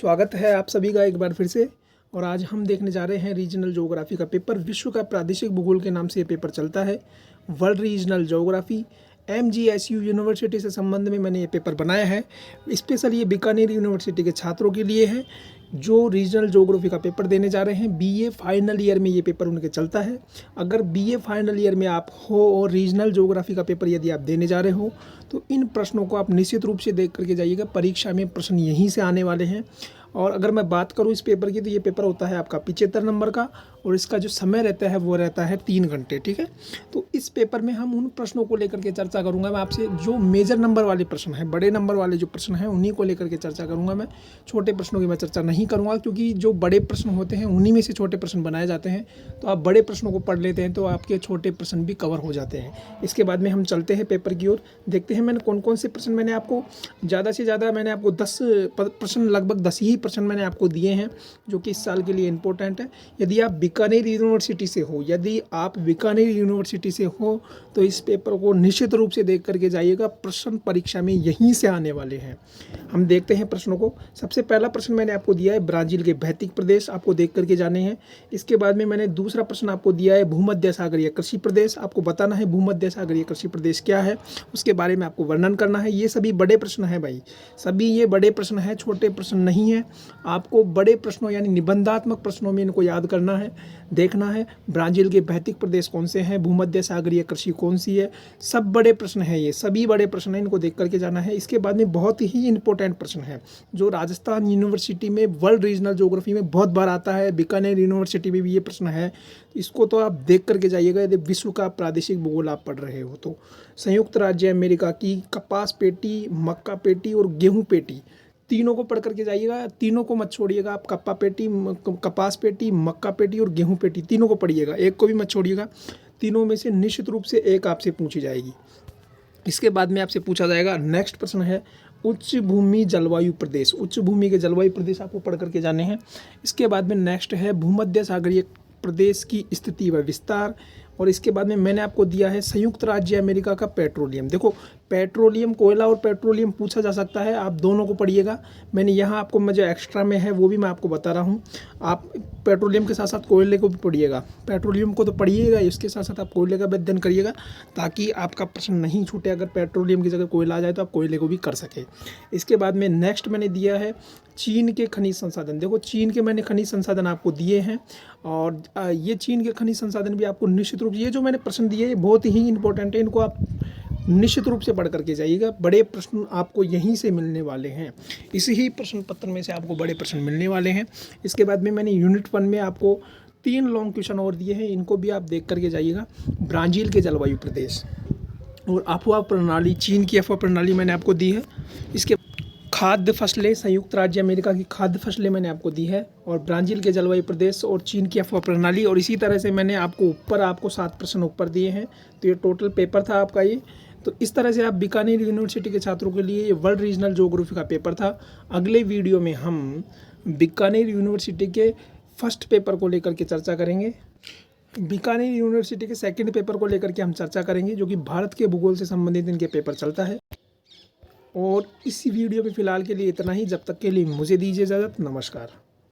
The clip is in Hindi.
स्वागत है आप सभी का एक बार फिर से। और आज हम देखने जा रहे हैं रीजनल ज्योग्राफी का पेपर। विश्व का प्रादेशिक भूगोल के नाम से ये पेपर चलता है। World regional geography MGSU university से संबंध में मैंने ये पेपर बनाया है। स्पेशल ये बीकानेर यूनिवर्सिटी के छात्रों के लिए है जो रीजनल ज्योग्राफी का पेपर देने जा रहे हैं। BA फाइनल ईयर में ये पेपर उनके चलता है। अगर BA फाइनल ईयर में आप हो और रीजनल ज्योग्राफी का पेपर यदि आप देने जा रहे हो तो इन प्रश्नों को आप निश्चित रूप से देख करके जाइएगा। परीक्षा में प्रश्न यहीं से आने वाले हैं। और अगर मैं बात करूं इस पेपर की तो ये पेपर होता है आपका 75 नंबर का और इसका जो समय रहता है वो रहता है 3 घंटे। ठीक है, तो इस पेपर में हम उन प्रश्नों को लेकर के चर्चा करूंगा मैं आपसे जो मेजर नंबर वाले प्रश्न हैं, बड़े नंबर वाले जो प्रश्न हैं उन्हीं को लेकर के चर्चा करूंगा मैं। छोटे प्रश्नों की मैं चर्चा नहीं करूंगा क्योंकि जो बड़े प्रश्न होते हैं उन्हीं में से छोटे प्रश्न बनाए जाते हैं। तो आप बड़े प्रश्नों को पढ़ लेते हैं तो आपके छोटे प्रश्न भी कवर हो जाते हैं। इसके बाद में हम चलते हैं पेपर की ओर, देखते हैं मैंने कौन कौन से प्रश्न मैंने आपको ज़्यादा से ज़्यादा मैंने आपको 10 प्रश्न, लगभग 10 ही प्रश्न मैंने आपको दिए हैं जो कि इस साल के लिए इम्पोर्टेंट है। यदि आप बीकानेर यूनिवर्सिटी से हो, तो इस पेपर को निश्चित रूप से देख करके जाइएगा। प्रश्न परीक्षा में यहीं से आने वाले हैं। हम देखते हैं प्रश्नों को। सबसे पहला प्रश्न मैंने आपको दिया है ब्राज़ील के भौतिक प्रदेश, आपको देख करके जाने हैं। इसके बाद में मैंने दूसरा प्रश्न आपको दिया है भूमध्य सागरीय कृषि प्रदेश, आपको बताना है भूमध्य सागरीय कृषि प्रदेश क्या है, उसके बारे में आपको वर्णन करना है। ये सभी बड़े प्रश्न हैं भाई, सभी ये बड़े प्रश्न हैं, छोटे प्रश्न नहीं है। आपको बड़े प्रश्नों यानी निबंधात्मक प्रश्नों में इनको याद करना है, देखना है ब्राज़ील के भौतिक प्रदेश कौन से हैं, भूमध्य सागरीय कृषि कौन सी है। सब बड़े प्रश्न हैं, ये सभी बड़े प्रश्न हैं, इनको देख करके जाना है। इसके बाद में बहुत ही इंपॉर्टेंट प्रश्न है जो राजस्थान यूनिवर्सिटी में वर्ल्ड रीजनल ज्योग्राफी में बहुत बार आता है। बीकानेर यूनिवर्सिटी में भी ये प्रश्न है, इसको तो आप देख करके जाइएगा यदि विश्व का प्रादेशिक भूगोल आप पढ़ रहे हो तो। संयुक्त राज्य अमेरिका की कपास पेटी, मक्का पेटी और गेहूं पेटी, तीनों को पढ़ करके जाइएगा, तीनों को मत छोड़िएगा आप। कपास पेटी, मक्का पेटी और गेहूं पेटी, तीनों को पढ़िएगा, एक को भी मत छोड़िएगा। तीनों में से निश्चित रूप से एक आपसे पूछी जाएगी। इसके बाद में आपसे पूछा जाएगा, नेक्स्ट प्रश्न है उच्च भूमि जलवायु प्रदेश। उच्च भूमि के जलवायु प्रदेश आपको पढ़ करके जाने हैं। इसके बाद में नेक्स्ट है भूमध्य सागरीय प्रदेश की स्थिति व विस्तार। और इसके बाद में मैंने आपको दिया है संयुक्त राज्य अमेरिका का पेट्रोलियम। देखो पेट्रोलियम, कोयला और पेट्रोलियम पूछा जा सकता है, आप दोनों को पढ़िएगा। मैंने यहाँ आपको जो एक्स्ट्रा में है वो भी मैं आपको बता रहा हूँ। आप पेट्रोलियम के साथ साथ कोयले को भी पढ़िएगा। पेट्रोलियम को तो पढ़िएगा, इसके साथ साथ आप कोयले का भी अध्ययन करिएगा ताकि आपका प्रश्न नहीं छूटे। अगर पेट्रोलियम की जगह कोयला आ जाए तो आप कोयले को भी कर सके। इसके बाद में नेक्स्ट मैंने दिया है चीन के खनिज संसाधन। देखो चीन के मैंने खनिज संसाधन आपको दिए हैं और ये चीन के खनिज संसाधन भी आपको निश्चित रूप से, ये जो मैंने प्रश्न दिए ये बहुत ही इंपॉर्टेंट है, इनको आप निश्चित रूप से पढ़ करके जाइएगा। बड़े प्रश्न आपको यहीं से मिलने वाले हैं, इसी ही प्रश्न पत्र में से आपको बड़े प्रश्न मिलने वाले हैं। इसके बाद में मैंने यूनिट 1 में आपको 3 लॉन्ग क्वेश्चन और दिए हैं, इनको भी आप देख करके जाइएगा। ब्राज़ील के जलवायु प्रदेश और अफवाह प्रणाली, चीन की अफवाह प्रणाली मैंने आपको दी है। इसके खाद्य फसलें, संयुक्त राज्य अमेरिका की खाद्य फसलें मैंने आपको दी है, और ब्राज़ील के जलवायु प्रदेश और चीन की अफवाह प्रणाली। और इसी तरह से मैंने आपको 7 प्रश्न ऊपर दिए हैं। तो ये टोटल पेपर था आपका ये। तो इस तरह से आप बीकानेर यूनिवर्सिटी के छात्रों के लिए ये वर्ल्ड रीजनल ज्योग्राफी का पेपर था। अगले वीडियो में हम बीकानेर यूनिवर्सिटी के फर्स्ट पेपर को लेकर के चर्चा करेंगे। बीकानेर यूनिवर्सिटी के सेकंड पेपर को लेकर के हम चर्चा करेंगे जो कि भारत के भूगोल से संबंधित इनके पेपर चलता है। और इस वीडियो में फ़िलहाल के लिए इतना ही। जब तक के लिए मुझे दीजिए इजाज़त। नमस्कार।